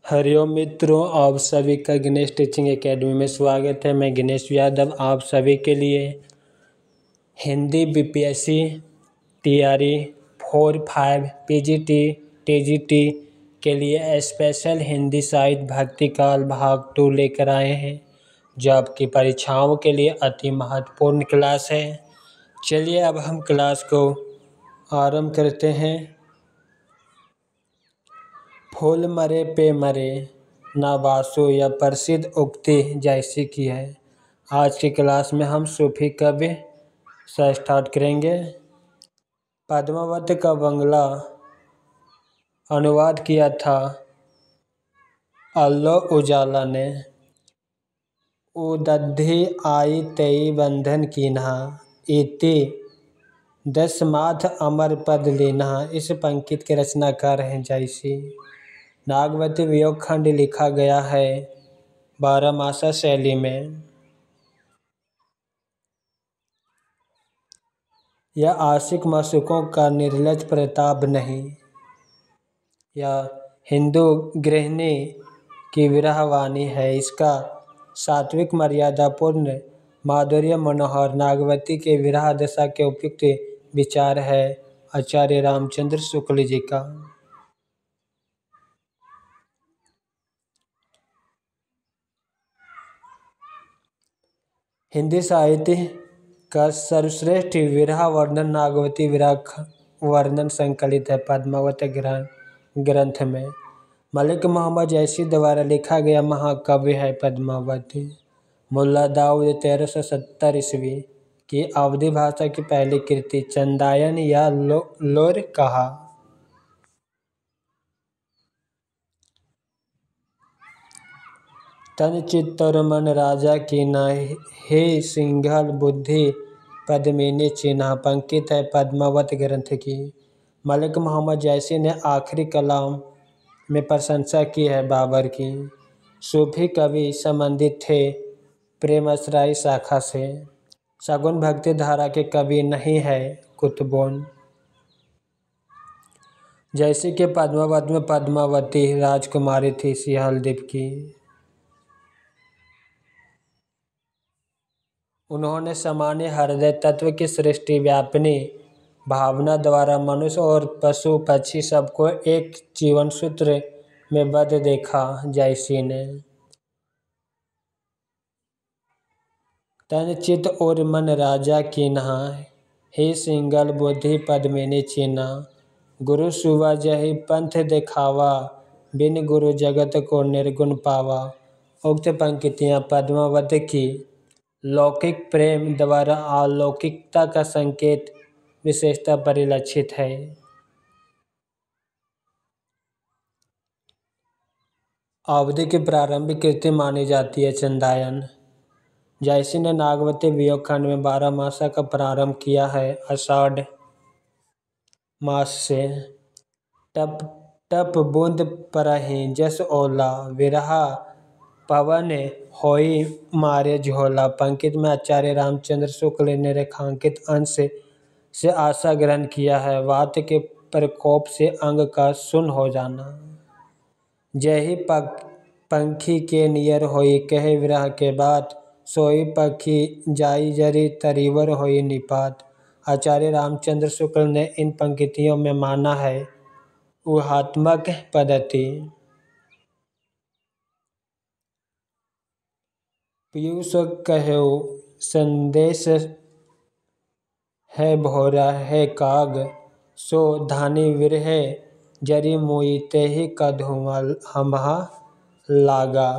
हरिओम मित्रों, आप सभी का गणेश टीचिंग एकेडमी में स्वागत है। मैं गणेश यादव आप सभी के लिए Hindi BPSC TRE 4, 5, PGT, TGT के लिए स्पेशल हिंदी साहित्य भक्ति काल भाग 2 लेकर आए हैं, जो आपकी परीक्षाओं के लिए अति महत्वपूर्ण क्लास है। चलिए अब हम क्लास को आरंभ करते हैं। फूल मरे पे मरे ना बासु, यह प्रसिद्ध उक्ति जैसी की है। आज की क्लास में हम सूफी कवि से स्टार्ट करेंगे। पद्मावत का बंगला अनुवाद किया था अल्लो उजाला ने। उदधि आई तेई बंधन कीन्हा, इति दसमाथ अमर पद लीन्हा। इस पंक्ति के रचनाकार हैं जैसी। नागवती वियोग खंड लिखा गया है बारहमासा शैली में। यह आशिक मासूकों का निर्लज प्रताप नहीं, यह हिंदू गृहिणी की विरह वाणी है। इसका सात्विक मर्यादापूर्ण माधुर्य मनोहर नागवती के विरह दशा के उपयुक्त विचार है आचार्य रामचंद्र शुक्ल जी का। हिंदी साहित्य का सर्वश्रेष्ठ विरह वर्णन नागवती विरह वर्णन संकलित है पद्मावत ग्रंथ में। मलिक मोहम्मद जैसी द्वारा लिखा गया महाकाव्य है पद्मावती। मुल्ला दाऊद 1370 ईस्वी की अवधी भाषा की पहली कृति चंदायन या लोर कहा। तन चित्त और मन राजा की न हे सिंघल बुद्धि पद्मिनी चिन्हा पंकित है पद्मावत ग्रंथ की। मलिक मोहम्मद जैसी ने आखिरी कलाम में प्रशंसा की है बाबर की। सूफी कवि संबंधित थे प्रेमश्राई शाखा से। सगुन भक्ति धारा के कवि नहीं है कुतुबोन। जैसे कि पद्मावत में पद्मावती राजकुमारी थी सिहलदीप की। उन्होंने सामान्य हृदय तत्व की सृष्टि व्यापिनी भावना द्वारा मनुष्य और पशु पक्षी सबको एक जीवन सूत्र में बद्ध देखा। जैसी ने तन चित्त और मन राजा कीन्हा, हे सिंगल बुद्धि पद्मिनी चीन्हा। गुरु सुवा जहि पंथ दिखावा, बिन गुरु जगत को निर्गुण पावा। उक्त पंक्तियां पद्मावत की लौकिक प्रेम द्वारा अलौकिकता का संकेत विशेषता परिलक्षित है। अवधि की प्रारंभिक कृति मानी जाती है चंदायन। जैसी ने नागवती वियोग खंड में 12 मासा का प्रारंभ किया है आषाढ़ मास से। टप टप बूंद परहि जस ओला, विरहा पवन होई मारे झोला। पंक्ति में आचार्य रामचंद्र शुक्ल ने रेखांकित अंश से आशा ग्रहण किया है वात के प्रकोप से अंग का सुन्न हो जाना। जही पंखी के नियर होई कहे विरह के बात, सोई पक्षी जाई जरी तरीवर होई निपात। आचार्य रामचंद्र शुक्ल ने इन पंक्तियों में माना है ऊहात्मक पद्धति। पीयूष कहो संदेश है भोरा है काग, सो धानी विरह जरी मुई तेहि कधुआ हमहा लागा।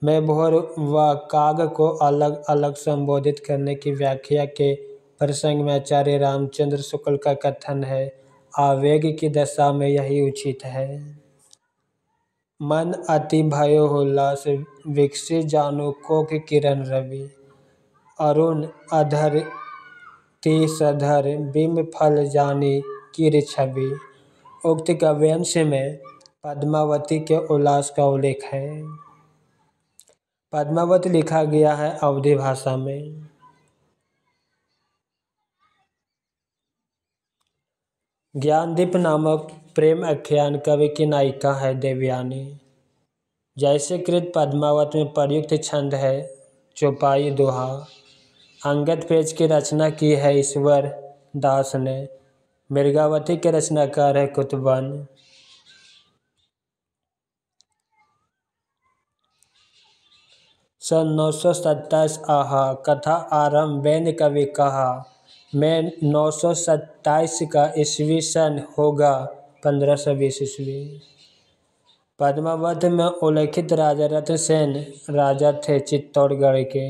मैं भोर व काग को अलग अलग संबोधित करने की व्याख्या के प्रसंग में आचार्य रामचंद्र शुक्ल का कथन है आवेग की दशा में यही उचित है। मन अति भयो उल्लास विकसित जानु कोक किरण रवि, अरुण अधर तीसधर बिंब फल जानी किर छवि। उक्त काव्यांश में पद्मावती के उल्लास का उल्लेख है। पद्मावत लिखा गया है अवधी भाषा में। ज्ञानदीप नामक प्रेम आख्यान कवि की नायिका है देवयानी। जैसे कृत पद्मावत में प्रयुक्त छंद है चौपाई दोहा। अंगद पेज की रचना की है ईश्वर दास ने। मृगावती के रचनाकार है कुतुबन। सन 927 आहा कथा आरंभ वैन कवि कहा। मैं 927 का ईस्वी सन होगा 1520 ईस्वी। पद्मावत में उल्लिखित राजा रतन सेन राजा थे चित्तौड़गढ़ के।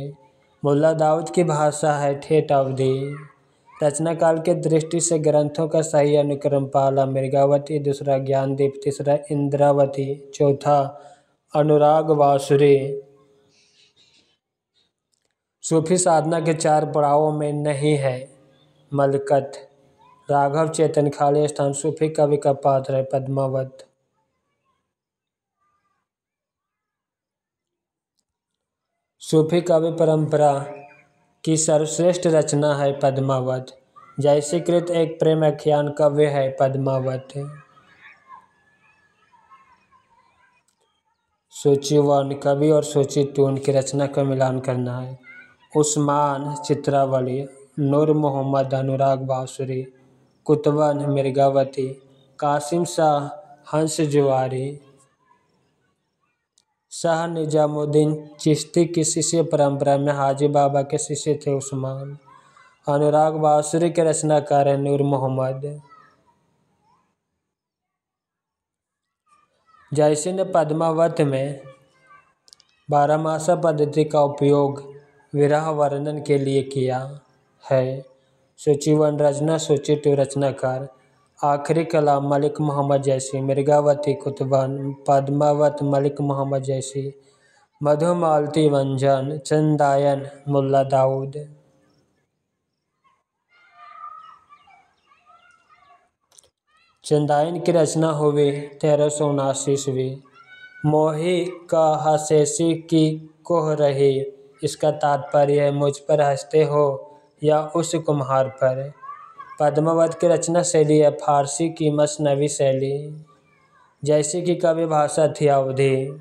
मुल्ला दाऊद की भाषा है ठेठ अवधी। रचना काल के दृष्टि से ग्रंथों का सही अनुक्रम पहला मृगावती, दूसरा ज्ञानदीप, तीसरा इंद्रावती, चौथा अनुराग बांसुरी। सूफी साधना के 4 पड़ावों में नहीं है मलकत। राघव चेतन खाली स्थान सूफी कवि का पात्र है पद्मावत। सूफी काव्य परंपरा की सर्वश्रेष्ठ रचना है पद्मावत। जैसे कृत एक प्रेम आख्यान काव्य है पद्मावत। सूची 1 कवि और सूची 2 उनकी रचना का मिलान करना है। उस्मान चित्रावली, नूर मोहम्मद अनुराग बांसुरी, कुतुबन मृगावती, कासिम शाह हंस जुवारी। शाह निजामुद्दीन चिश्ती की शिष्य परंपरा में हाजी बाबा के शिष्य थे उस्मान। अनुराग बांसुरी के रचनाकार है नूर मोहम्मद। जैसे ने पद्मावत में बारहमासा पद्धति का उपयोग विरह वर्णन के लिए किया है। सूची 1 रचना, सूची 2 रचनाकार। आखिरी कलाम मलिक मोहम्मद जैसी, मृगावती कुतुबन, पद्मावत मलिक मोहम्मद जैसी, मधुमालती वंजन, चंदायन मुल्ला दाऊद। चंदायन की रचना हुई 1379 ईस्वी। मोही का हसेसी की कोह रही, इसका तात्पर्य है मुझ पर हंसते हो या उस कुम्हार पर। पद्मावत की रचना शैली है फारसी की मसनवी शैली। जैसे कि काव्य भाषा थी अवधी।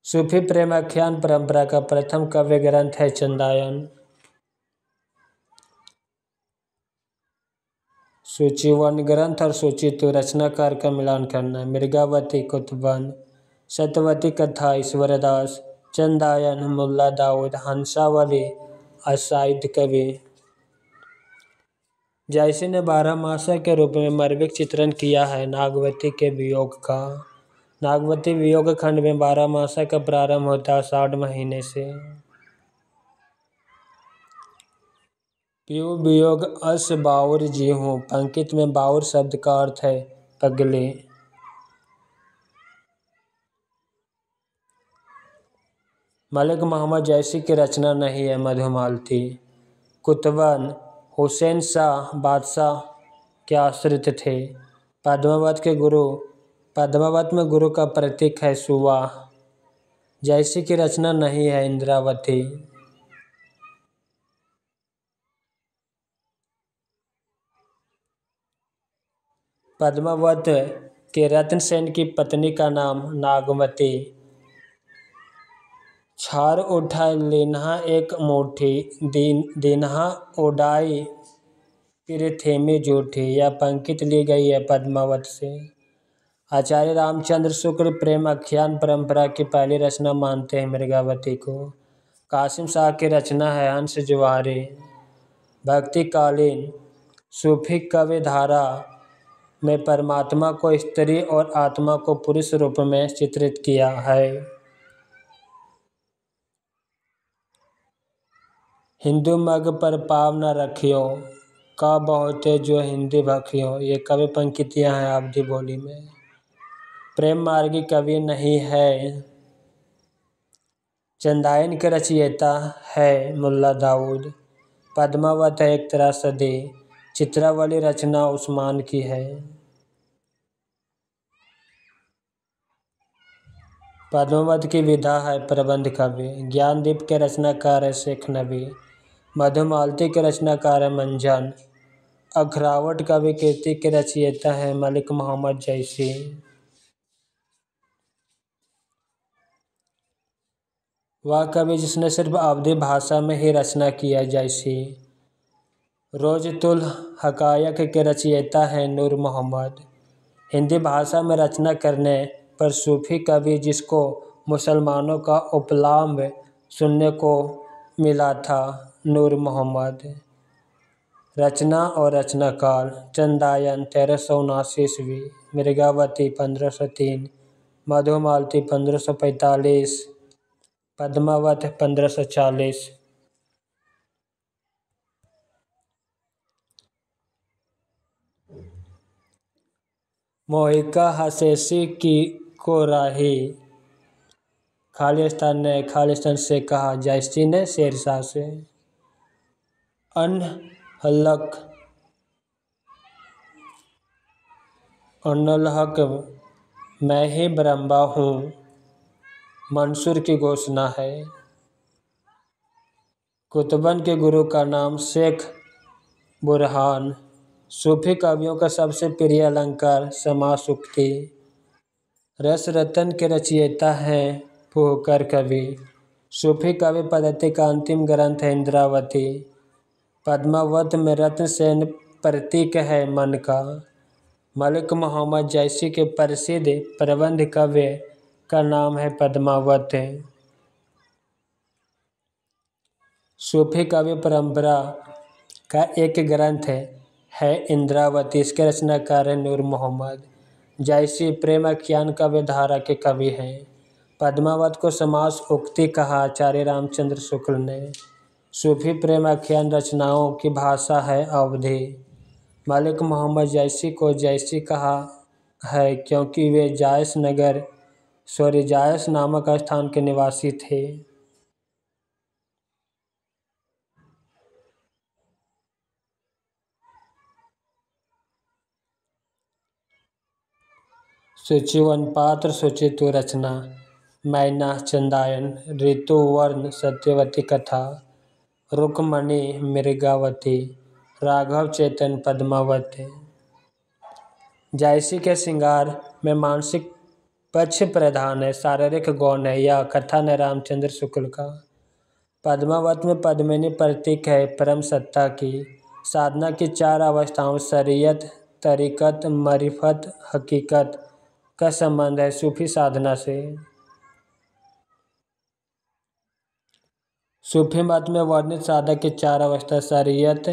सूफी प्रेमाख्यान परंपरा का प्रथम काव्य ग्रंथ है चंदायन। सूची 1 ग्रंथ और सूची 2 रचनाकार का मिलान करना। मृगावती कुतुबन, सत्यवती कथा ईश्वरदास, चंदायन मुल्ला दाऊद, हंसावली असाइद कवि। जैसे ने बारहमासा के रूप में मार्मिक चित्रण किया है नागवती के वियोग का। नागवती वियोग खंड में बारहमासा का प्रारंभ होता है आषाढ़ महीने से। पीयू वियोग अस बाउर जी हूँ। पंकित में बाउर शब्द का अर्थ है पगले। मलिक मोहम्मद जैसी की रचना नहीं है मधुमालती। कुतुबन हुसैन शाह बादशाह के आश्रित थे। पद्मावत में गुरु का प्रतीक है सुवा। जैसी की रचना नहीं है इंद्रावती। पद्मावत के रतन सेन की पत्नी का नाम नागमती। छार उठाए लेन्हा एक मुट्ठी, दीन्हा उड़ाई पिरथेमी जूठी। यह पंक्ति ली गई है पद्मावत से। आचार्य रामचंद्र शुक्ल प्रेम आख्यान परंपरा की पहली रचना मानते हैं मृगावती को। कासिम शाह की रचना है हंस जुवारी। भक्तिकालीन सूफी काव्य धारा में परमात्मा को स्त्री और आत्मा को पुरुष रूप में चित्रित किया है। हिंदू मग पर पाव न रखियो, का बहुते जो हिंदी भखियो। ये कवि पंक्तियाँ हैं अवधी बोली में। प्रेम मार्गी कवि नहीं है। चंदायन के रचयिता है मुल्ला दाऊद। पद्मावत है एक तरह सदी। चित्रावली रचना उस्मान की है। पद्मावत की विधा है प्रबंध काव्य। ज्ञानदीप के रचनाकार है शेख नबी। मधुमालती के रचनाकार है मंजन। अखरावट कवि कीर्ति के रचयिता है मलिक मोहम्मद जैसी। वह कवि जिसने सिर्फ अवधी भाषा में ही रचना किया, जैसे रोज़तुल हकायक के रचयिता हैं नूर मोहम्मद। हिंदी भाषा में रचना करने पर सूफी कवि जिसको मुसलमानों का उपलाम्ब सुनने को मिला था, नूर मोहम्मद। रचना और रचनाकाल: चंदायन 1379 ईस्वी, मृगावती 1503, मधुमालती 1545, पद्मावत 1540। मोहिका हसेसी की को राही, खालिस्तान ने खालिस्तान से कहा, जैसी ने शेरशाह से। अनहलक अनलहक मैं ही ब्रह्मा हूँ, मंसूर की घोषणा है। कुतुबन के गुरु का नाम शेख बुरहान। सूफी कवियों का सबसे प्रिय अलंकार समास उक्ति। रस रतन के रचयिता हैं फुहकर कवि। सूफी कवि पद्धति का अंतिम ग्रंथ है इंद्रावती। पद्मावत में रत्न सेन प्रतीक है मन का। मलिक मोहम्मद जैसी के प्रसिद्ध प्रबंध काव्य का नाम है पद्मावत। सूफी काव्य परंपरा का एक ग्रंथ है इंद्रावती। इसके रचनाकार है नूर मोहम्मद। जैसी प्रेम आख्यान काव्य धारा के कवि हैं। पद्मावत को समास उक्ति कहा आचार्य रामचंद्र शुक्ल ने। सूफी प्रेम आख्यान रचनाओं की भाषा है अवधी। मलिक मोहम्मद जैसी को जैसी कहा है क्योंकि वे जायस नामक स्थान के निवासी थे। सूचिवन पात्र सूचितु रचना: मैना, चंदायन, ऋतुवर्ण, सत्यवती कथा, रुक्मणी, मृगावती, राघव चेतन, पद्मावत। जैसी के श्रृंगार में मानसिक पक्ष प्रधान है, शारीरिक गौण है। यह कथन है रामचंद्र शुक्ल का। पद्मावत में पद्मिनी प्रतीक है परम सत्ता की। साधना की 4 अवस्थाओं शरीयत, तरीकत, मरिफत, हकीकत का संबंध है सूफी साधना से। सूफी मत में वर्णित साधक की 4 अवस्था शरीयत,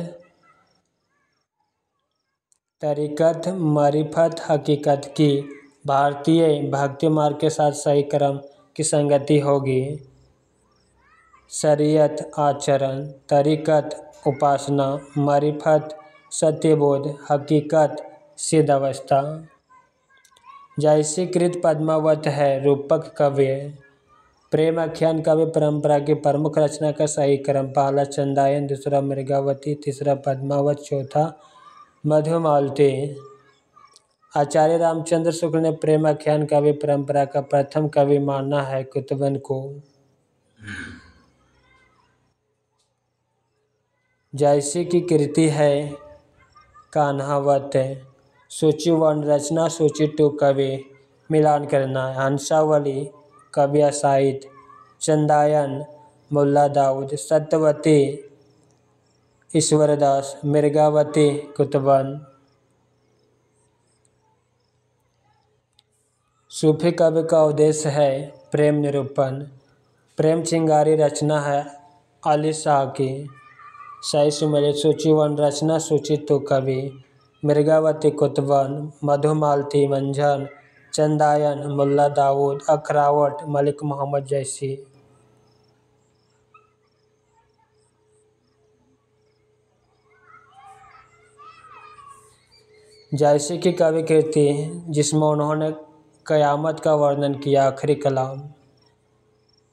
तरीकत, मरिफत, हकीकत की भारतीय भक्ति मार्ग के साथ सही क्रम की संगति होगी। शरीयत आचरण, तरीकत उपासना, मरिफत सत्यबोध, हकीकत सिद्ध अवस्था। जैसी कृत पद्मावत है रूपक काव्य। प्रेम आख्यान काव्य परंपरा की प्रमुख रचना का सही क्रम: पहला चंदायन, दूसरा मृगावती, तीसरा पद्मावत, चौथा मधुमालती। आचार्य रामचंद्र शुक्ल ने प्रेम आख्यान काव्य परंपरा का प्रथम कवि माना है कुतुबन को। जैसी की कृति है कान्हावत। सूचिवर्ण रचना, सूची टू कवि मिलान करना है। हंसावली कव्य साहित्य, चंदायन मुल्ला दाऊद, सत्यवती ईश्वरदास, मृगावती कुतुबन। सूफी काव्य का उद्देश्य है प्रेम निरूपण। प्रेम चिंगारी रचना है अली शाह की। सही सुमेलित सूचिवर्ण रचना, सूची तो कवि, मृगावती कुतुबन, मधुमालती मंझन, चंदायन मुल्ला दाऊद, अखरावट मलिक मोहम्मद जैसी। जैसी की कवि कृति जिसमें उन्होंने कयामत का वर्णन किया, आखिरी कलाम।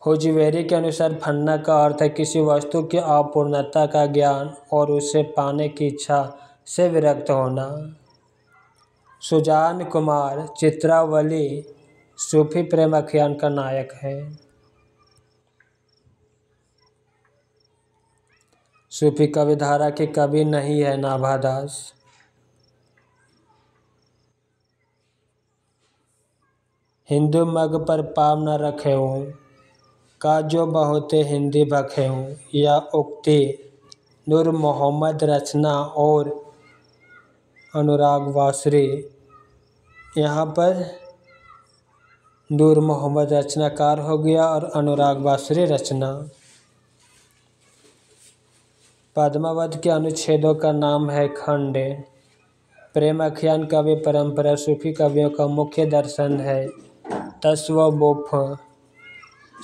हुजवेरी के अनुसार फन्ना का अर्थ है किसी वस्तु की अपूर्णता का ज्ञान और उसे पाने की इच्छा से विरक्त होना। सुजान कुमार चित्रावली सूफी प्रेम आख्यान का नायक है। सूफी कविधारा के कवि नहीं है नाभादास। हिंदू मग पर पाव न रखे हूँ, का जो बहुत हिंदी बखे हूँ, यह उक्ति नूर मोहम्मद रचना और अनुराग वासरी। यहाँ पर नूर मोहम्मद रचनाकार हो गया और अनुराग वासरी रचना। पद्मावत के अनुच्छेदों का नाम है खंड। प्रेम आख्यान काव्य परंपरा सूफी कवियों का मुख्य दर्शन है। तस्ववुफ़।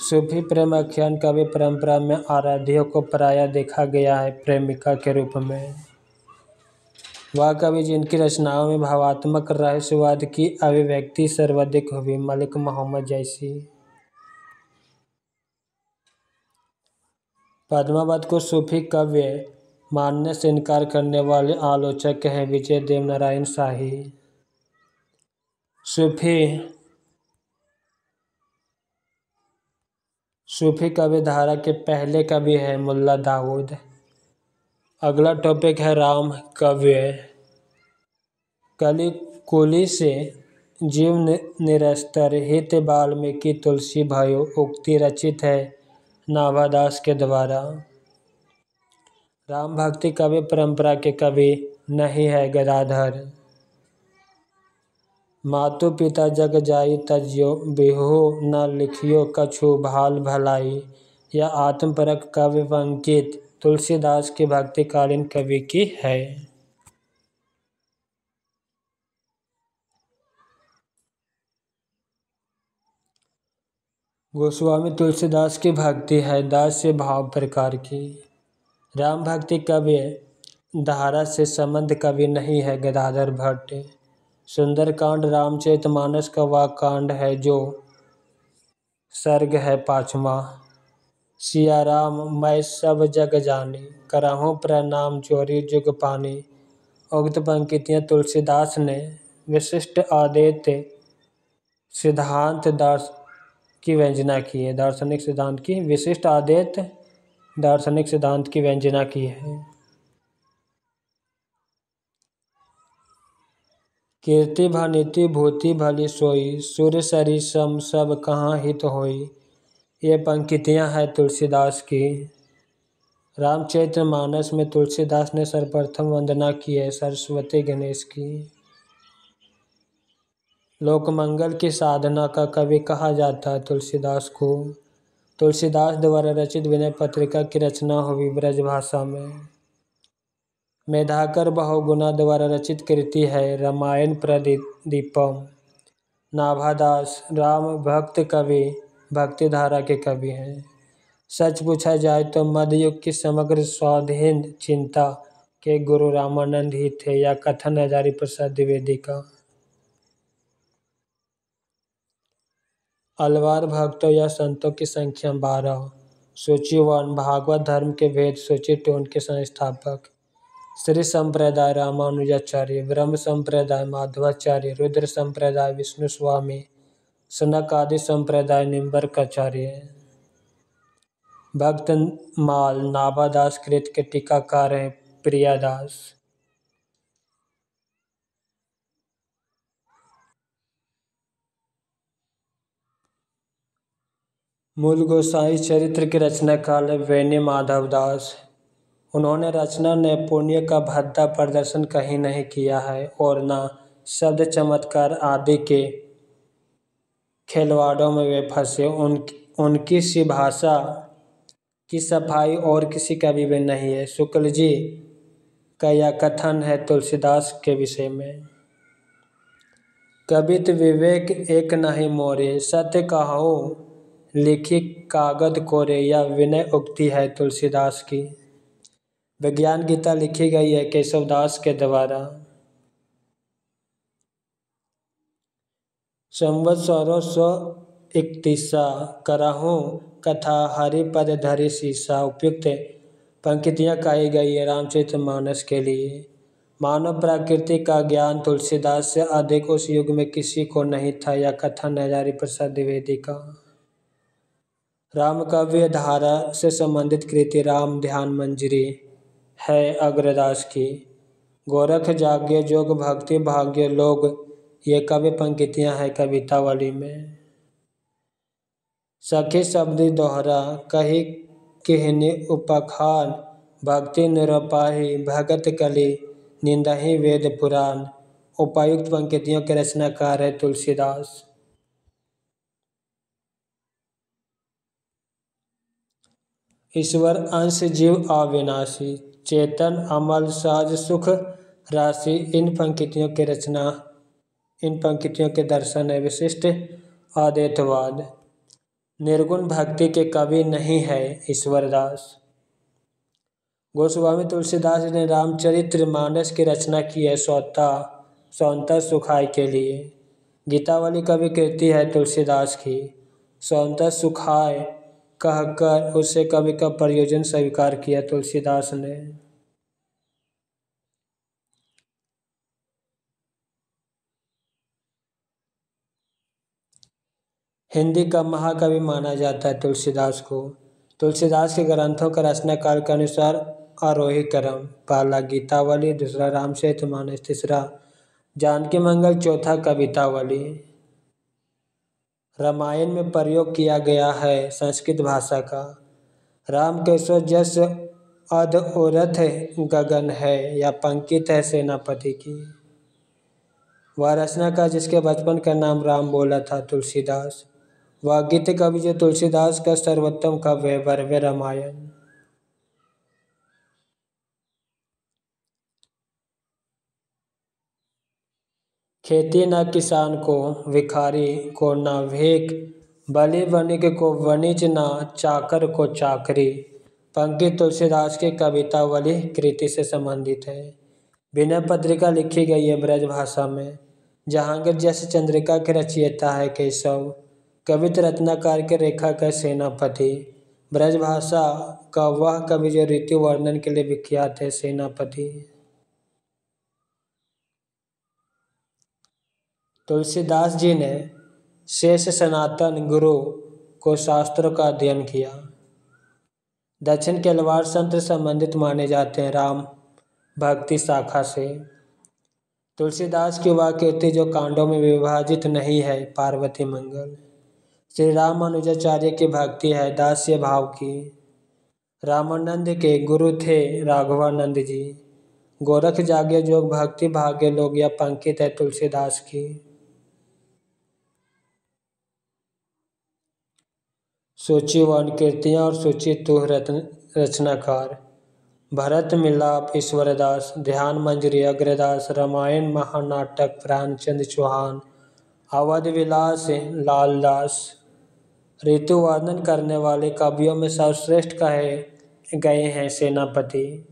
सूफी प्रेम आख्यान काव्य परंपरा में आराध्यों को प्रायः देखा गया है प्रेमिका के रूप में। वह कवि जिनकी रचनाओं में भावात्मक रहस्यवाद की अभिव्यक्ति सर्वाधिक हुई, मलिक मोहम्मद जैसी। पद्मावत को सूफी काव्य मानने से इनकार करने वाले आलोचक हैं विजय देवनारायण शाही। सूफी काव्य धारा के पहले कवि हैं मुल्ला दाऊद। अगला टॉपिक है राम काव्य। कली कुली से जीव निरस्तर हित वाल्मीकि तुलसी भयो उक्ति रचित है नाभादास के द्वारा। राम भक्ति काव्य परंपरा के कवि नहीं है गदाधर। मातु पिता जग जाई तजियो बिहु न लिखियो कछु भाल भलाई, यह आत्मपरक काव्य अंकित तुलसीदास की भक्तिकालीन कवि की है। गोस्वामी तुलसीदास की भक्ति है दास्य भाव प्रकार की। राम भक्ति काव्य धारा से संबंध कवि नहीं है गदाधर भट्ट। सुंदरकांड रामचरितमानस का वह कांड है जो सर्ग है 5वां। सिया राम मैं सब जग जानी, करहूँ प्रणाम जोरी जुग पानी। उक्त पंक्तियाँ तुलसीदास ने विशिष्ट आद्वैत सिद्धांत की व्यंजना की है। दार्शनिक सिद्धांत की विशिष्ट अद्वैत दार्शनिक सिद्धांत की व्यंजना की है। कीर्ति भनिति भूति भली सोई, सुर सरी सम सब कहाँ हित होई। ये पंक्तियाँ हैं तुलसीदास की। रामचरितमानस में तुलसीदास ने सर्वप्रथम वंदना की है सरस्वती गणेश की। लोकमंगल की साधना का कवि कहा जाता है तुलसीदास को। तुलसीदास द्वारा रचित विनय पत्रिका की रचना हुई ब्रजभाषा में। मेधाकर बहुगुणा द्वारा रचित कृति है रामायण प्रदीपम। नाभादास राम भक्त कवि भक्तिधारा के कवि हैं। सच पूछा जाए तो मध्ययुग की समग्र स्वाधीन चिंता के गुरु रामानंद ही थे, या कथन हजारी प्रसाद द्विवेदी का। अलवार भक्तों या संतों की संख्या 12। सूची 1 भागवत धर्म के वेद। सूची 2 उनके संस्थापक। श्री संप्रदाय रामानुजाचार्य, ब्रह्म संप्रदाय माधवाचार्य, रुद्र संप्रदाय विष्णु स्वामी, सनक आदि संप्रदाय निम्बर्काचार्य। भक्तमाल नाभादास कृत के टीकाकार हैं प्रियादास। मूल गोसाई चरित्र की रचनाकार वेणी माधव दास। उन्होंने रचना नैपुण्य का भद्दा प्रदर्शन कहीं नहीं किया है और न शब्द चमत्कार आदि के खिलवाड़ों में वे फंसे। उनकी सी भाषा की सफाई और किसी कवि में नहीं है। शुक्ल जी का यह कथन है तुलसीदास के विषय में। कवित विवेक एक नहीं मोरे, सत्य कहो लिखी कागद कोरे, यह विनय उक्ति है तुलसीदास की। विज्ञान गीता लिखी गई है केशवदास के द्वारा। संवत 1631 करहूँ कथा हरिपद धरि शीसा। उपयुक्त पंक्तियाँ कही गई है रामचरितमानस के लिए। मानव प्रकृति का ज्ञान तुलसीदास से अधिक उस युग में किसी को नहीं था, यह कथन हजारी प्रसाद द्विवेदी का। राम काव्य धारा से संबंधित कृति राम ध्यान मंजरी है अग्रदास की। गोरख जाग्य जोग भक्ति भाग्य लोग, ये काव्य पंक्तियाँ हैं कवितावली में। सखी शब्द दोहरा कही किहनी उपखान, भक्ति निरपाही भगत कली, निंदहि वेद पुराण। उपर्युक्त पंक्तियों के रचनाकार है तुलसीदास। ईश्वर अंश जीव अविनाशी, चेतन अमल सहज सुख राशि। इन पंक्तियों के दर्शन है विशिष्ट अद्वैतवाद। निर्गुण भक्ति के कवि नहीं है ईश्वरदास। गोस्वामी तुलसीदास ने रामचरितमानस की रचना की है स्वतः सुखाय के लिए। गीतावली कवि कृति है तुलसीदास की। स्वतः सुखाय कहकर उसे कवि का प्रयोजन स्वीकार किया तुलसीदास ने। हिंदी का महाकवि माना जाता है तुलसीदास को। तुलसीदास के ग्रंथों का रचनाकाल के अनुसार आरोही क्रम: पहला गीतावली, दूसरा रामचरितमानस, तीसरा जानकी मंगल, चौथा कवितावली। रामायण में प्रयोग किया गया है संस्कृत भाषा का। राम केशव जस अधोरथ गगन है, या पंकित है सेनापति की। वह रचनाकार जिसके बचपन का नाम राम बोला था तुलसीदास। वह गीत कवि जो तुलसीदास का सर्वोत्तम काव्य है वरवे रामायण। खेती न किसान को भिखारी को न भीख, बलि वणिक को वणिज न चाकर को चाकरी। पंक्ति तुलसीदास की कवितावली कृति से संबंधित है। विनय पत्रिका लिखी गई है ब्रज भाषा में। जहांगीर जैसे चंद्रिका के रचयिता है केशव। कवित रत्नाकार के रेखा का सेनापति। ब्रजभाषा का वह कवि जो ऋतु वर्णन के लिए विख्यात है सेनापति। तुलसीदास जी ने शेष सनातन गुरु को शास्त्रों का अध्ययन किया। दक्षिण के अलवार संत संबंधित माने जाते हैं राम भक्ति शाखा से। तुलसीदास की वह कीर्ति जो कांडों में विभाजित नहीं है पार्वती मंगल। श्री रामानुजाचार्य की भक्ति है दास्य भाव की। रामानंद के गुरु थे राघवानंद जी। गोरख जागे जोग भक्ति भाग्य लोग, यह पंक्ति है तुलसीदास की। सूची वन कीर्तियाँ और सूची तुह रचनाकार: भरत मिलाप ईश्वरदास, ध्यान मंजरी अग्रदास, रामायण महानाटक प्राणचंद चौहान, अवध विलास लालदास। ऋतु वर्णन करने वाले कवियों में सर्वश्रेष्ठ कहे गए हैं सेनापति।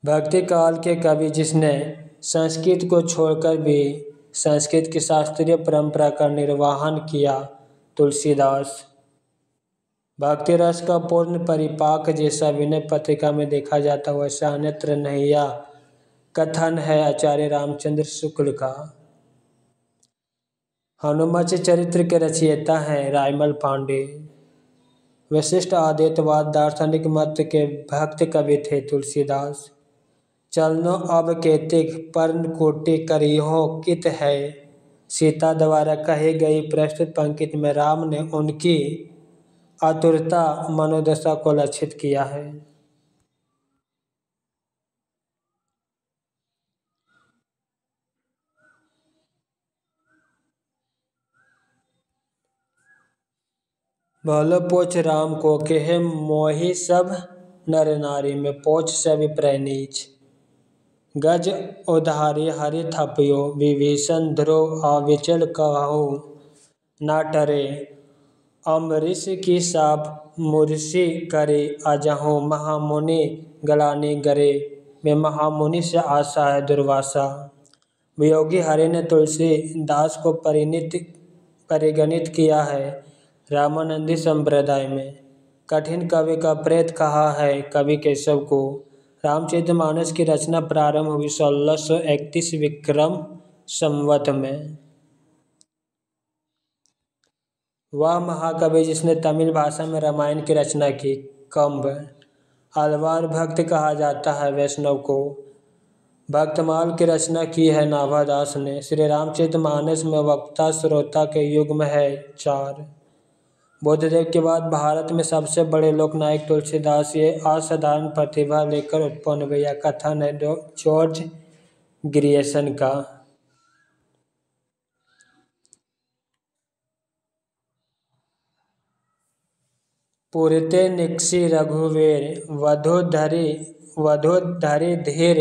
भक्ति काल के कवि जिसने संस्कृत को छोड़कर भी संस्कृत की शास्त्रीय परंपरा का निर्वहन किया तुलसीदास। भक्ति रस का पूर्ण परिपाक जैसा विनय पत्रिका में देखा जाता वैसा अन्यत्र नहीं, यह कथन है आचार्य रामचंद्र शुक्ल का। हनुमत चरित्र के रचयिता हैं रायमल पांडे। विशिष्ट अद्वैतवाद दार्शनिक मत के भक्त कवि थे तुलसीदास। चलनो अब केतिक पर्णकुटी करिहो कित है, सीता द्वारा कही गई प्रस्तुत पंक्ति में राम ने उनकी आतुरता मनोदशा को लक्षित किया है। भलो पोछ राम को केहे मोहि सब नर नारी, में पोछ से विप्रय नीच। गज उधारी हरि थपियो, विभीषण ध्रुव अविचल कहु न टरे। अम्बरीश की साप मुर्षि करे, अजहु महामुनि गलानी गरे। में महामुनि से आशा है दुर्वासा। वियोगी हरि ने तुलसीदास को परिगणित किया है रामानंदी संप्रदाय में। कठिन कवि का प्रेत कहा है कवि केशव को। रामचरितमानस की रचना प्रारंभ हुई 1631 विक्रम संवत में। वह महाकवि जिसने तमिल भाषा में रामायण की रचना की। कंब अलवार भक्त कहा जाता है वैष्णव को। भक्तमाल की रचना की है नाभादास ने। श्री रामचरितमानस में वक्ता श्रोता के युग्म है 4। बुद्धदेव के बाद भारत में सबसे बड़े लोकनायक तुलसीदास। ये असाधारण प्रतिभा लेकर उत्पन्न हुए, यह कथन है जॉर्ज ग्रियर्सन का। पुरते निकषि रघुवीर वधुधरि धीर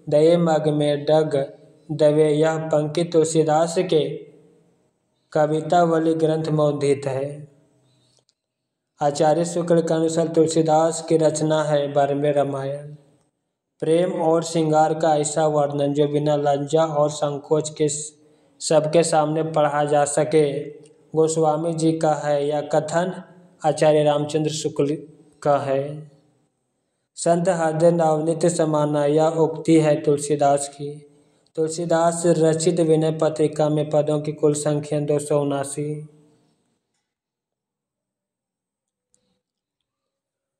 दये मग में डग दवे। यह पंक्ति तुलसीदास के कवितावली ग्रंथ में उद्धृत है। आचार्य शुक्ल के अनुसार तुलसीदास की रचना है बरमे रामायण। प्रेम और श्रृंगार का ऐसा वर्णन जो बिना लज्जा और संकोच के सबके सामने पढ़ा जा सके, गोस्वामी जी का है। यह कथन आचार्य रामचंद्र शुक्ल का है। संत हृदय नवनीत समाना, यह उक्ति है तुलसीदास की। तुलसीदास रचित विनय पत्रिका में पदों की कुल संख्या 279।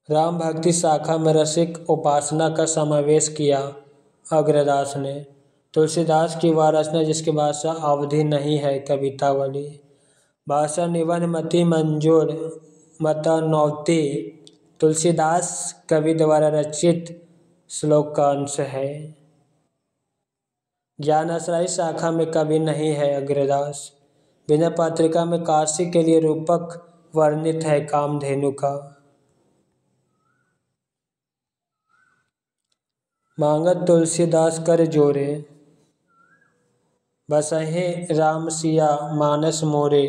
राम भक्ति शाखा में रसिक उपासना का समावेश किया अग्रदास ने। तुलसीदास की वह रचना जिसकी भाषा अवधि नहीं है, कवितावली। भाषा निबंध मति मंजूर मतनौती तुलसीदास कवि द्वारा रचित श्लोक का अंश है। ज्ञानाश्रयी शाखा में कवि नहीं है अग्रदास। विनय पत्रिका में काशी के लिए रूपक वर्णित है कामधेनु का। मांगत तुलसीदास कर जोरे, बसहे राम सिया मानस मोरे।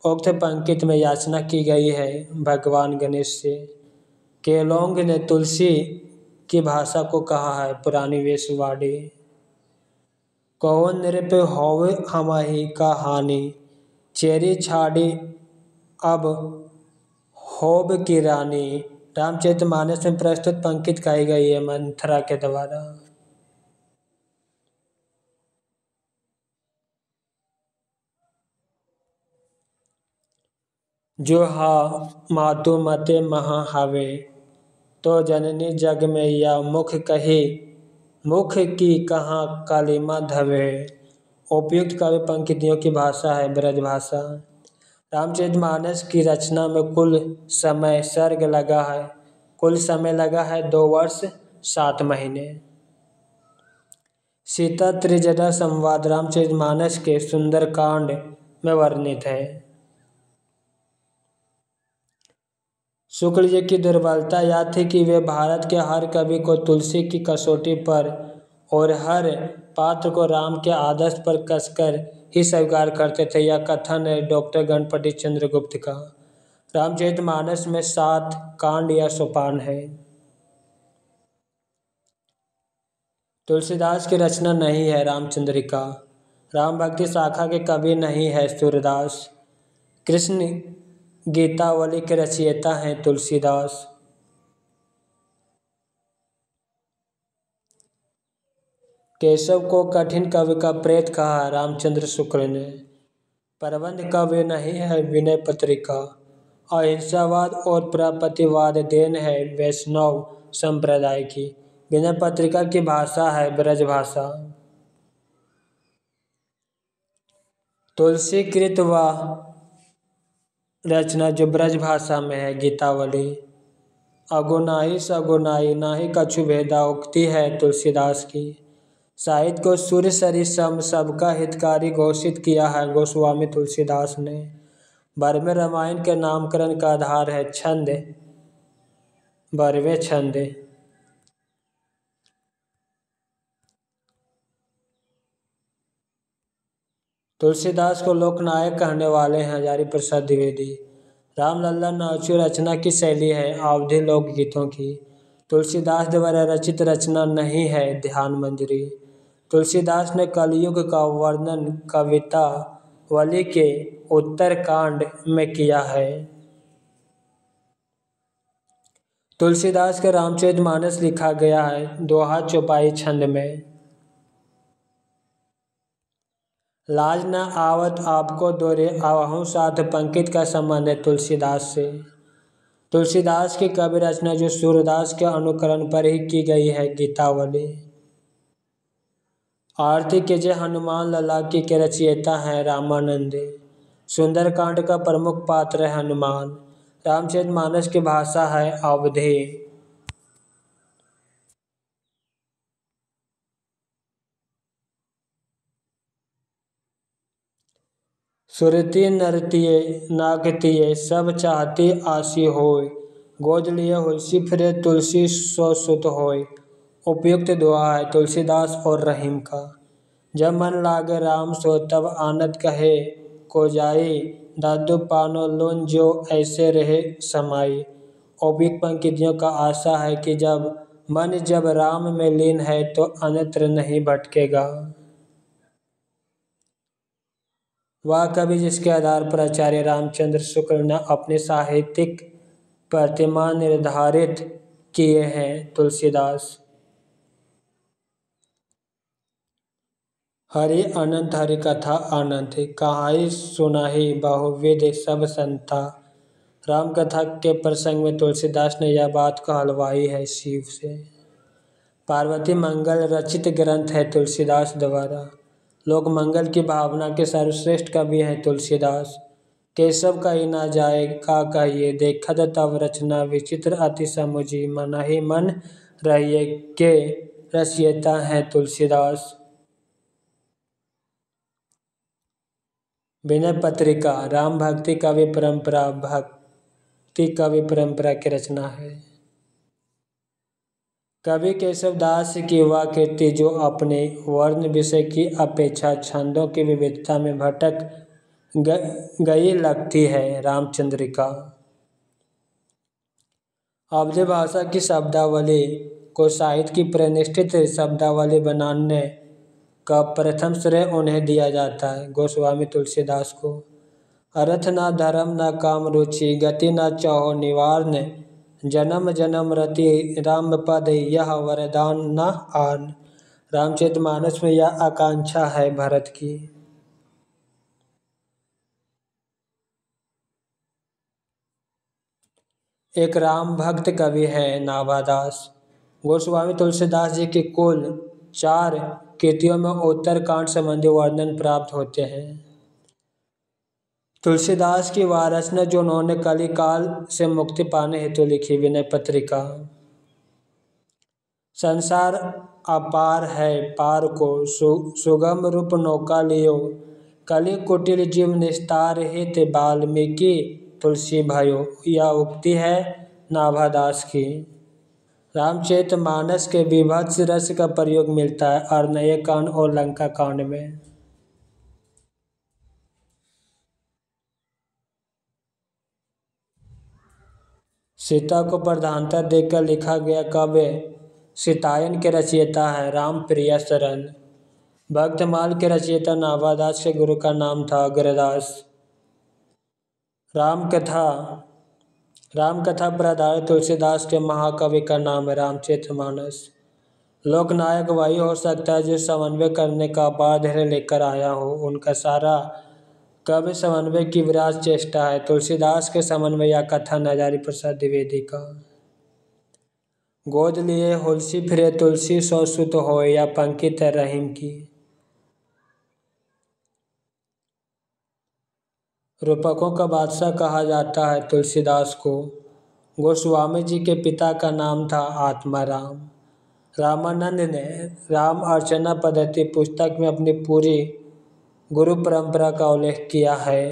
उक्त पंक्ति में याचना की गई है भगवान गणेश से। केलोंग ने तुलसी की भाषा को कहा है पुरानी वेशवाणी। कौन नृप होवे हमाही का हानि, चेरी छाड़ी अब होब की रानी। रामचरितमानस में प्रस्तुत पंक्ति कही गई है मंथरा के द्वारा। जो हा मातु मते महा हवे, तो जननी जग में या मुख कही, मुख की कहाँ कालिमा धवे। उपयुक्त काव्य पंक्तियों की भाषा है ब्रजभाषा। रामचरितमानस की रचना में कुल समय लगा है 2 वर्ष 7 महीने। सीता त्रिजटा संवाद रामचरितमानस के सुंदरकांड में वर्णित है। शुक्ल जी की दुर्बलता यह थी कि वे भारत के हर कवि को तुलसी की कसौटी पर और हर पात्र को राम के आदर्श पर कसकर ही स्वीकार करते थे। यह कथन है डॉक्टर गणपति चंद्रगुप्त का। रामचरितमानस में 7 कांड या सोपान है। तुलसीदास की रचना नहीं है रामचंद्रिका। राम भक्ति शाखा के कवि नहीं है सूरदास। कृष्ण गीतावली के रचयिता हैं तुलसीदास। केशव को कठिन कवि का प्रेत कहा रामचंद्र शुक्ल ने। प्रबंध कवि नहीं है विनय पत्रिका। अहिंसावाद और प्रपतिवाद देन है वैष्णव संप्रदाय की। विनय पत्रिका की भाषा है ब्रजभाषा। तुलसीकृत व रचना जो ब्रजभाषा में है गीतावली। अगुनाही सगुनाही नाही कछु भेदा, उक्ति है तुलसीदास की। साहित्य को सूर्य सरी सम सबका हितकारी घोषित किया है गोस्वामी तुलसीदास ने। बरमे रामायण के नामकरण का आधार है छंद, बरवे छंद। तुलसीदास को लोकनायक कहने वाले हैं हजारी प्रसाद द्विवेदी। रामलला नाचू रचना की शैली है अवधि लोकगीतों की। तुलसीदास द्वारा रचित रचना नहीं है ध्यान मंजरी। तुलसीदास ने कलयुग का वर्णन कवितावली के उत्तरकांड में किया है। तुलसीदास का रामचरितमानस लिखा गया है दोहा चौपाई छंद में। लाज न आवत आपको दोरे आवहु साथ पंक्ति का संबंध है तुलसीदास से। तुलसीदास की कवि रचना जो सूरदास के अनुकरण पर ही की गई है गीतावली। आरती के जय हनुमान लला की के रचयिता हैं रामानंद। सुंदरकांड का प्रमुख पात्र है हनुमान। रामचरितमानस की भाषा है अवधी। सुरती नरतिय नागतिय सब चाहती आसी होय। गोद लिए हुलसी फिरे तुलसी सो सुत होय। उपयुक्त दुआ है तुलसीदास और रहीम का। जब मन लागे राम सो तब आनत कहे को जाई। दादू पानो लोन जो ऐसे रहे समाई। उपयुक्त पंक्तियों का आशा है कि जब राम में लीन है तो अन्यत्र नहीं भटकेगा। वह कवि जिसके आधार पर आचार्य रामचंद्र शुक्ल ने अपने साहित्यिक प्रतिमा निर्धारित किए हैं तुलसीदास। हरि अनंत हरि कथा अनंत कहाई सुनाही बहुविध सब संता। राम कथा के प्रसंग में तुलसीदास ने यह बात कहलवाई है शिव से। पार्वती मंगल रचित ग्रंथ है तुलसीदास द्वारा। लोक मंगल की भावना के सर्वश्रेष्ठ कवि हैं तुलसीदास। केशव कही ना जाए का कहिए देखत तब रचना विचित्र अति समुझी मन ही मन रहिए के रचयिता हैं तुलसीदास। विनय पत्रिका राम भक्ति कवि परंपरा की रचना है। कवि केशव दास की वह कृति जो अपने वर्ण विषय की अपेक्षा छंदों की विविधता में भटक गई लगती है रामचंद्रिका। अवधी भाषा की शब्दावली को साहित्य की प्रतिष्ठित शब्दावली बनाने का प्रथम श्रेय उन्हें दिया जाता है गोस्वामी तुलसीदास को। अर्थ न धर्म न काम रुचि गति न चाहो निवारण जन्म जन्म रति राम पद यह वरदान न आन। रामचरितमानस में यह आकांक्षा है भरत की। एक राम भक्त कवि है नाभादास। गोस्वामी तुलसीदास जी की कुल 4 कृतियों में उत्तरकांड संबंधी वर्णन प्राप्त होते हैं। तुलसीदास की वह रचना जो उन्होंने कली काल से मुक्ति पाने हेतु लिखी विनय पत्रिका। संसार अपार है पार को सुगम रूप नौका लियो। कली कुटिल जीव निस्तार हित वाल्मीकि तुलसी भयो। यह उक्ति है नाभादास की। रामचरितमानस के विभत्स रस का प्रयोग मिलता है अरण्य कांड और लंका कांड में। सीता को प्रधानता देकर लिखा गया काव्य सीतायन के रचयिता है रामप्रिया शरण। भक्तमाल के रचयिता नाभादास के गुरु का नाम था अग्रदास। रामकथा पर आधारित तुलसीदास के महाकवि का नाम है रामचरितमानस। लोकनायक वही हो सकता है जो समन्वय करने का अपार धैर्य लेकर आया हो। उनका सारा काव्य समन्वय की विराट चेष्टा है। तुलसीदास के समन्वय या कथन हजारी प्रसाद द्विवेदी का। गोद लिए हुलसी फिरे तुलसी सो सुत होय या पंक्ति है रहीम की। रूपकों का बादशाह कहा जाता है तुलसीदास को। गोस्वामी जी के पिता का नाम था आत्माराम। रामानंद ने राम अर्चना पद्धति पुस्तक में अपनी पूरी गुरु परंपरा का उल्लेख किया है।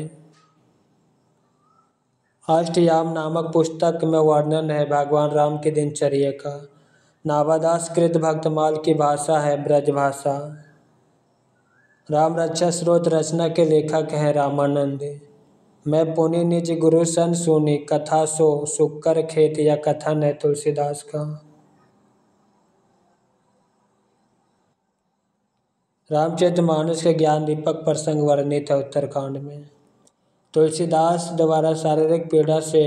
अष्टयाम नामक पुस्तक में वर्णन है भगवान राम की दिनचर्या का। नाभादास कृत भक्तमाल की भाषा है ब्रजभाषा। राम रक्षा स्रोत रचना के लेखक हैं रामानंद। मैं पुनि निज गुरु सन सुनी कथा सो सुकर खेत या कथन है तुलसीदास का। रामचरितमानस के ज्ञान दीपक प्रसंग वर्णित है उत्तरकांड में। तुलसीदास द्वारा शारीरिक पीड़ा से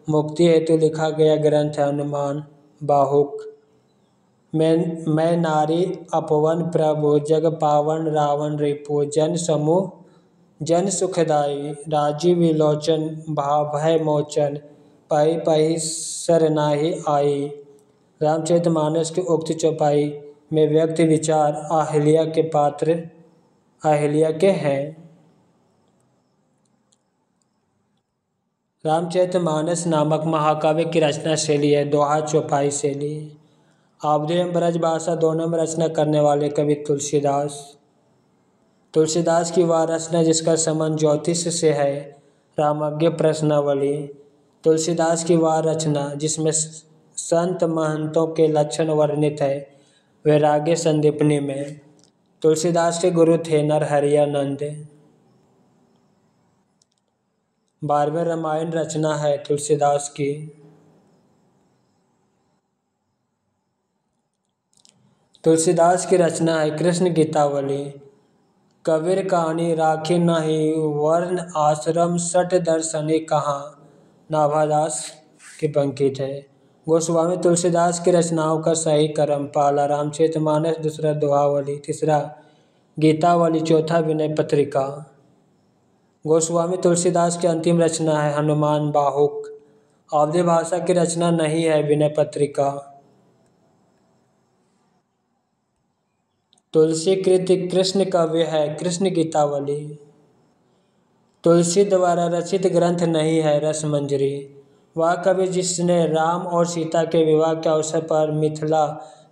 मुक्ति हेतु लिखा गया ग्रंथ है हनुमान बाहुक। मैं नारी अपवन प्रभु जग पावन रावण रिपु जन समूह जन सुखदाई राजीव विलोचन भय मोचन पही पही सरनाही आई। रामचरितमानस की उक्त चौपाई में व्यक्त विचार अहिल्या के पात्र अहिल्या के हैं। रामचरितमानस नामक महाकाव्य की रचना शैली है दोहा चौपाई शैली। अवधी एवं ब्रजभाषा दोनों में रचना करने वाले कवि तुलसीदास। तुलसीदास की वह रचना जिसका संबंध ज्योतिष से है, रामज्ञ प्रश्नावली। तुलसीदास की वह रचना जिसमें संत महंतों के लक्षण वर्णित है, वैराग्य संदीपनी में। तुलसीदास के गुरु थे नरहरियानंद। 12वें रामायण रचना है तुलसीदास की। तुलसीदास की रचना है कृष्ण गीतावली। कबीर कहानी राखी नहीं, वर्ण आश्रम सठ दर्शनी कहाँ, नाभादास की पंक्ति है। गोस्वामी तुलसीदास की रचनाओं का सही क्रम: पहला रामचरितमानस, दूसरा दोहावली, तीसरा गीतावली, चौथा विनय पत्रिका। गोस्वामी तुलसीदास की अंतिम रचना है हनुमान बाहुक। अवधी भाषा की रचना नहीं है विनय पत्रिका। तुलसी कृति कृष्ण काव्य है कृष्ण गीतावली। तुलसी द्वारा रचित ग्रंथ नहीं है रसमंजरी। वह कवि जिसने राम और सीता के विवाह के अवसर पर मिथिला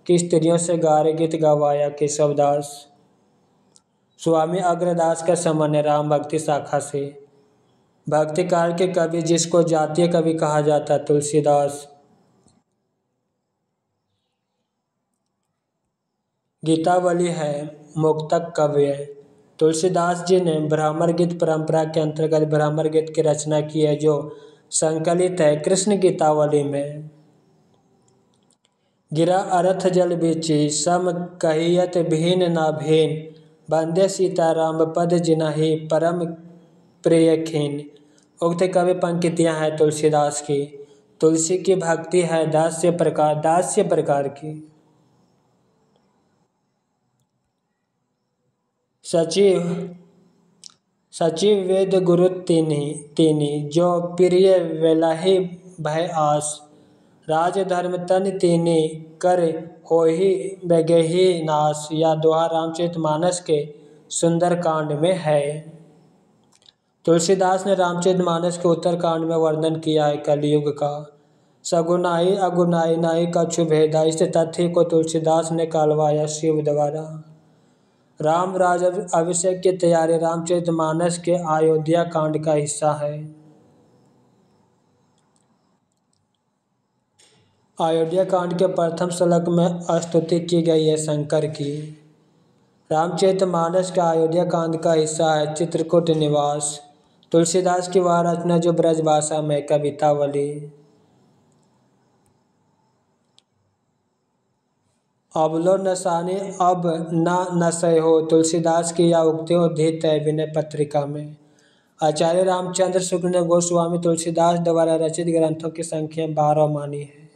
की स्त्रियों से गारे गीत गवाया केशवदास। स्वामी अग्रदास का संबंध है राम भक्ति शाखा से। भक्ति काल के कवि जिसको जातीय कवि कहा जाता तुलसीदास। गीतावली है मुक्तक काव्य। तुलसीदास जी ने ब्राह्मण गीत परंपरा के अंतर्गत ब्राह्मण गीत की रचना की है जो संकलित है कृष्ण गीतावली में। गिरा अर्थ जल बीची, सम कहियत भीन ना भीन, बंदे सीताराम पद जिनहि परम प्रिय खीन। उक्त कवि पंक्तियां हैं तुलसीदास की। तुलसी की भक्ति है दास्य प्रकार की। सचिव वेद गुरु तीनी, जो प्रिय वेलाहि भय आस, राज धर्म तन तीनी, कर होहि बेगहि नाश। या दोहा रामचरितमानस के सुंदरकांड में है। तुलसीदास ने रामचरितमानस के उत्तरकांड में वर्णन किया है कलयुग का। सगुनाई अगुनाई नाई कछु भेदा, इस तथ्य को तुलसीदास ने कहलवाया शिव द्वारा। राम राज अभिषेक की तैयारी रामचरितमानस के अयोध्या कांड का हिस्सा है। अयोध्या कांड के प्रथम श्लोक में स्तुति की गई है शंकर की। रामचरितमानस का अयोध्या कांड का हिस्सा है चित्रकूट निवास। तुलसीदास की वह रचना जो ब्रजभाषा में कवितावली। अबलो नसानी अब न नसै हो, तुलसीदास की यह उक्ति उद्धृत है विनय पत्रिका में। आचार्य रामचंद्र शुक्ल ने गोस्वामी तुलसीदास द्वारा रचित ग्रंथों की संख्या 12 मानी है।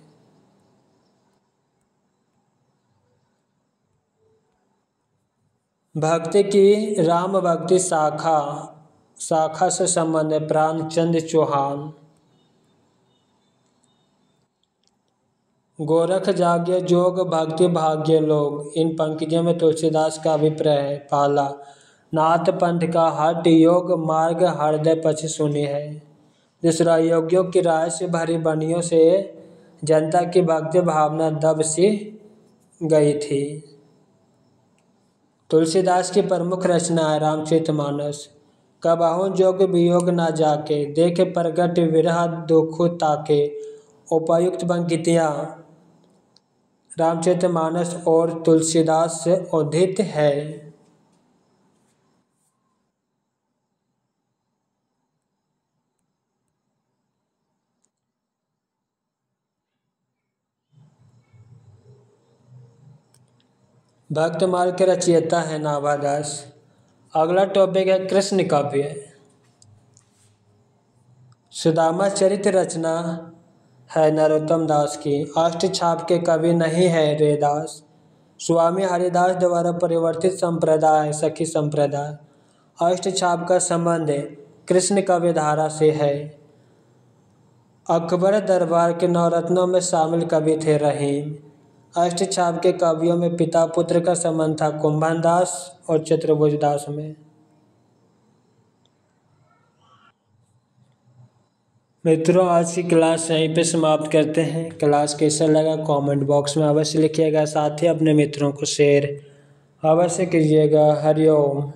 भक्ति की राम भक्ति शाखा से संबंध है प्राणचंद चौहान। गोरख जाग्य जोग भक्ति भाग्य लोग, इन पंक्तियों में तुलसीदास का अभिप्राय है। पहला नाथ पंथ का हठ योग मार्ग हृदय पक्ष सुनी है। दूसरा योगियों की राय से भरी बनियों से जनता की भक्ति भावना दब सी गई थी। तुलसीदास की प्रमुख रचना है रामचरितमानस। कबहु जोग वियोग न जाके, देखे प्रगट विरह दुख ताके। उपर्युक्त पंक्तियां रामचरितमानस और तुलसीदास से उद्धृत है। भक्त मार्ग के रचयिता है नाभादास। अगला टॉपिक है कृष्ण काव्य। सुदामा चरित रचना है नरोत्तम दास की। अष्टछाप के कवि नहीं है रेदास। स्वामी हरिदास द्वारा परिवर्तित संप्रदाय है सखी संप्रदाय। अष्टछाप का संबंध कृष्ण काव्य धारा से है। अकबर दरबार के नवरत्नों में शामिल कवि थे रहीम। अष्टछाप के काव्यों में पिता पुत्र का संबंध था कुंभन दास और चतुर्भुज दास में। मित्रों, आज की क्लास यहीं पे समाप्त करते हैं। क्लास कैसा लगा कमेंट बॉक्स में अवश्य लिखिएगा, साथ ही अपने मित्रों को शेयर अवश्य कीजिएगा। हरिओम।